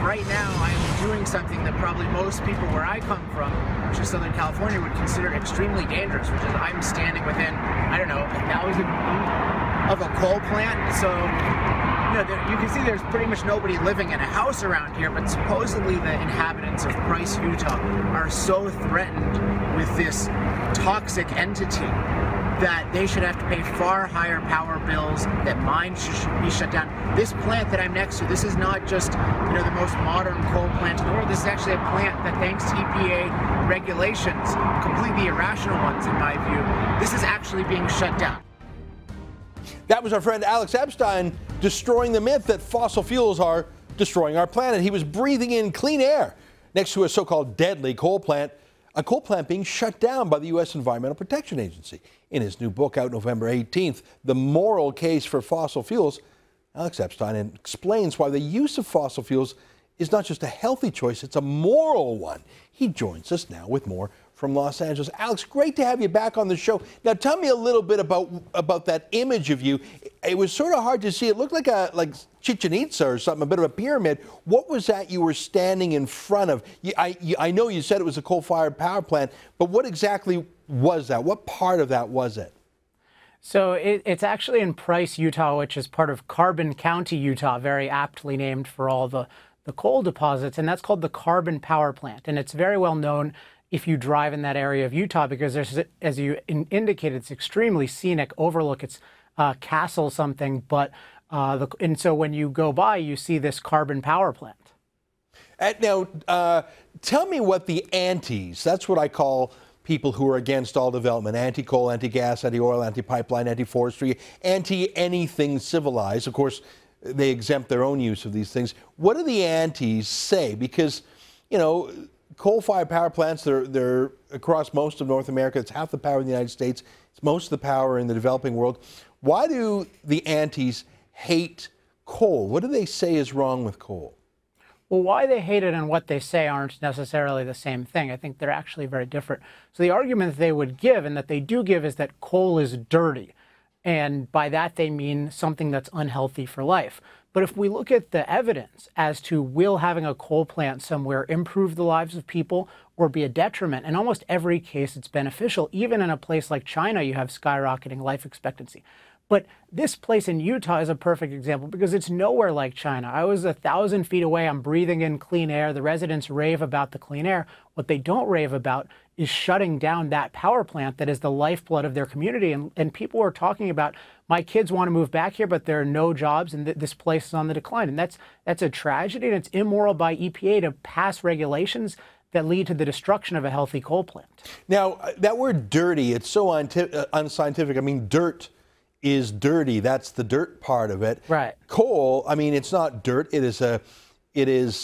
right now I'm doing something that probably most people where I come from, which is Southern California, would consider extremely dangerous, which is I'm standing within, I don't know, 1,000 feet of a coal plant. So, you know, you can see there's pretty much nobody living in a house around here, but supposedly the inhabitants of Price, Utah are so threatened with this toxic entity that they should have to pay far higher power bills, that mines should be shut down. This plant that I'm next to, this is not just, you know, the most modern coal plant in the world. This is actually a plant that, thanks to EPA regulations, completely irrational ones in my view, this is actually being shut down. That was our friend Alex Epstein destroying the myth that fossil fuels are destroying our planet. He was breathing in clean air next to a so-called deadly coal plant, a coal plant being shut down by the U.S. Environmental Protection Agency. In his new book out November 18th, The Moral Case for Fossil Fuels, Alex Epstein explains why the use of fossil fuels is not just a healthy choice, it's a moral one. He joins us now with more from Los Angeles. Alex, great to have you back on the show. Now, tell me a little bit about that image of you. It was sort of hard to see. It looked like Chichen Itza or something, a bit of a pyramid. What was that you were standing in front of? I know you said it was a coal-fired power plant, but what exactly was that? What part of that was it? So it's actually in Price, Utah, which is part of Carbon County, Utah, very aptly named for all the coal deposits, and that's called the Carbon Power Plant. And it's very well known if you drive in that area of Utah, because there's, as you indicated, it's extremely scenic overlook. It's castle something, but and so when you go by, you see this carbon power plant. Now, tell me what the antis, that's what I call people who are against all development, anti-coal, anti-gas, anti-oil, anti-pipeline, anti-forestry, anti-anything civilized. Of course, they exempt their own use of these things. What do the antis say? Because, you know, coal-fired power plants, they're across most of North America. It's half the power in the United States. It's most of the power in the developing world. Why do the antis hate coal? What do they say is wrong with coal? Well, why they hate it and what they say aren't necessarily the same thing. I think they're actually very different. So the argument that they would give, and that they do give, is that coal is dirty. And by that they mean something that's unhealthy for life. But if we look at the evidence as to will having a coal plant somewhere improve the lives of people or be a detriment, in almost every case it's beneficial. Even in a place like China, you have skyrocketing life expectancy. But this place in Utah is a perfect example because it's nowhere like China. I was 1,000 feet away. I'm breathing in clean air. The residents rave about the clean air. What they don't rave about is shutting down that power plant that is the lifeblood of their community. And people are talking about, my kids want to move back here, but there are no jobs, and this place is on the decline. And that's a tragedy, and it's immoral by EPA to pass regulations that lead to the destruction of a healthy coal plant. Now, that word dirty, it's so unscientific. I mean, dirt is dirty. That's the dirt part of it. Right. Coal, I mean, it's not dirt. It is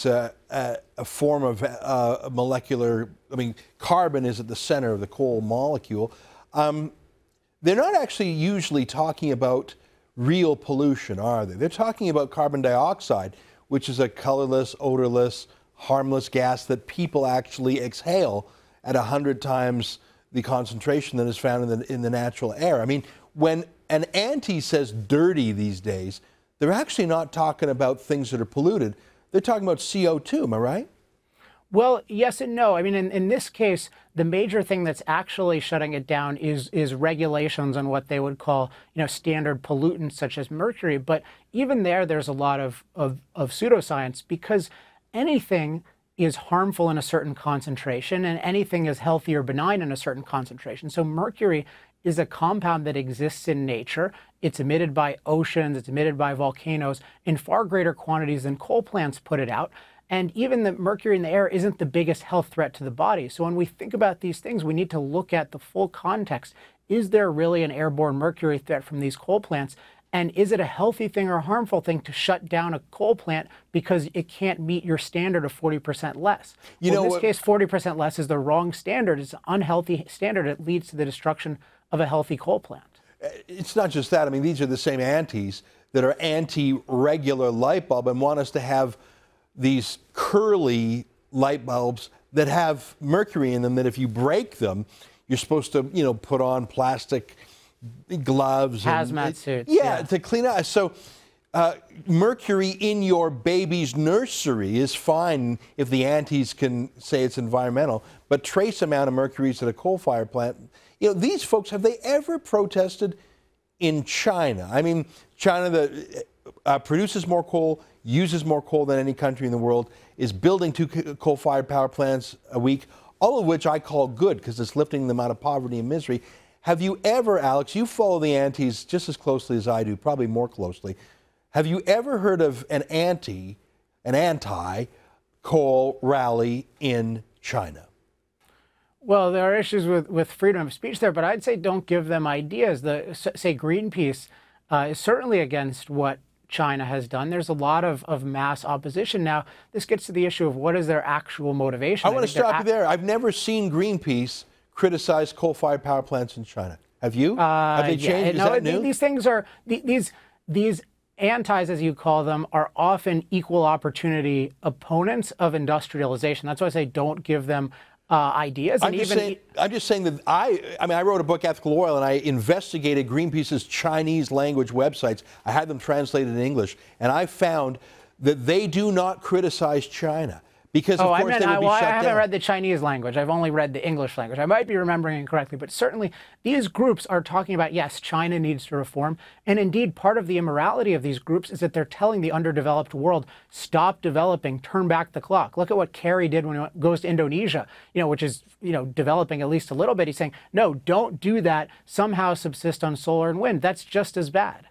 a form of molecular, I mean, carbon is at the center of the coal molecule. They're not actually usually talking about real pollution, are they? They're talking about carbon dioxide, which is a colorless, odorless, harmless gas that people actually exhale at 100 times the concentration that is found in the natural air. I mean, when an anti says dirty these days, they're actually not talking about things that are polluted. They're talking about CO2, am I right? Well, yes and no. I mean, in this case, the major thing that's actually shutting it down is regulations on what they would call, you know, standard pollutants such as mercury. But even there's a lot of pseudoscience, because anything is harmful in a certain concentration and anything is healthy or benign in a certain concentration. So mercury is a compound that exists in nature. It's emitted by oceans, it's emitted by volcanoes in far greater quantities than coal plants put it out. And even the mercury in the air isn't the biggest health threat to the body. So when we think about these things, we need to look at the full context. Is there really an airborne mercury threat from these coal plants? And is it a healthy thing or a harmful thing to shut down a coal plant because it can't meet your standard of 40% less? In this case, 40% less is the wrong standard. It's an unhealthy standard. It leads to the destruction of a healthy coal plant. It's not just that. I mean, these are the same antis that are anti-regular light bulb and want us to have these curly light bulbs that have mercury in them, that if you break them, you're supposed to, you know, put on plastic gloves. Hazmat suits. Yeah, to clean out. So mercury in your baby's nursery is fine if the aunties can say it's environmental, but trace amount of mercury is at a coal-fired plant. You know, these folks, have they ever protested in China? I mean, China that produces more coal, uses more coal than any country in the world, is building 2 coal-fired power plants a week, all of which I call good because it's lifting them out of poverty and misery. Have you ever, Alex, you follow the aunties just as closely as I do, probably more closely. Have you ever heard of an anti-coal rally in China? Well, there are issues with freedom of speech there, but I'd say don't give them ideas. Say Greenpeace is certainly against what China has done. There's a lot of mass opposition. Now, this gets to the issue of what is their actual motivation. I want to stop you there. I've never seen Greenpeace criticize coal-fired power plants in China. Have you? Have they changed? Yeah, is that new? These things are, these antis, as you call them, are often equal opportunity opponents of industrialization. That's why I say don't give them ideas. I'm just saying that I mean, I wrote a book, Ethical Oil, and I investigated Greenpeace's Chinese language websites. I had them translated in English, and I found that they do not criticize China. Because, of course, they would be shut down. I haven't read the Chinese language. I've only read the English language. I might be remembering incorrectly, but certainly these groups are talking about, yes, China needs to reform. And indeed, part of the immorality of these groups is that they're telling the underdeveloped world, stop developing, turn back the clock. Look at what Kerry did when he goes to Indonesia, which is, developing at least a little bit. He's saying, no, don't do that. Somehow subsist on solar and wind. That's just as bad.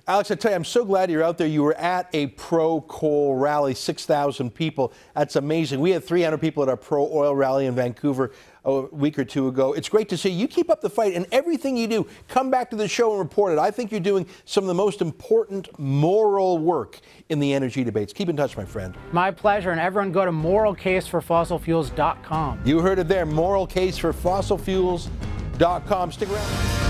Alex, I tell you, I'm so glad you're out there. You were at a pro-coal rally, 6,000 people. That's amazing. We had 300 people at our pro-oil rally in Vancouver a week or two ago. It's great to see you keep up the fight, and everything you do, come back to the show and report it. I think you're doing some of the most important moral work in the energy debates. Keep in touch, my friend. My pleasure, and everyone go to moralcaseforfossilfuels.com. You heard it there, moralcaseforfossilfuels.com. Stick around.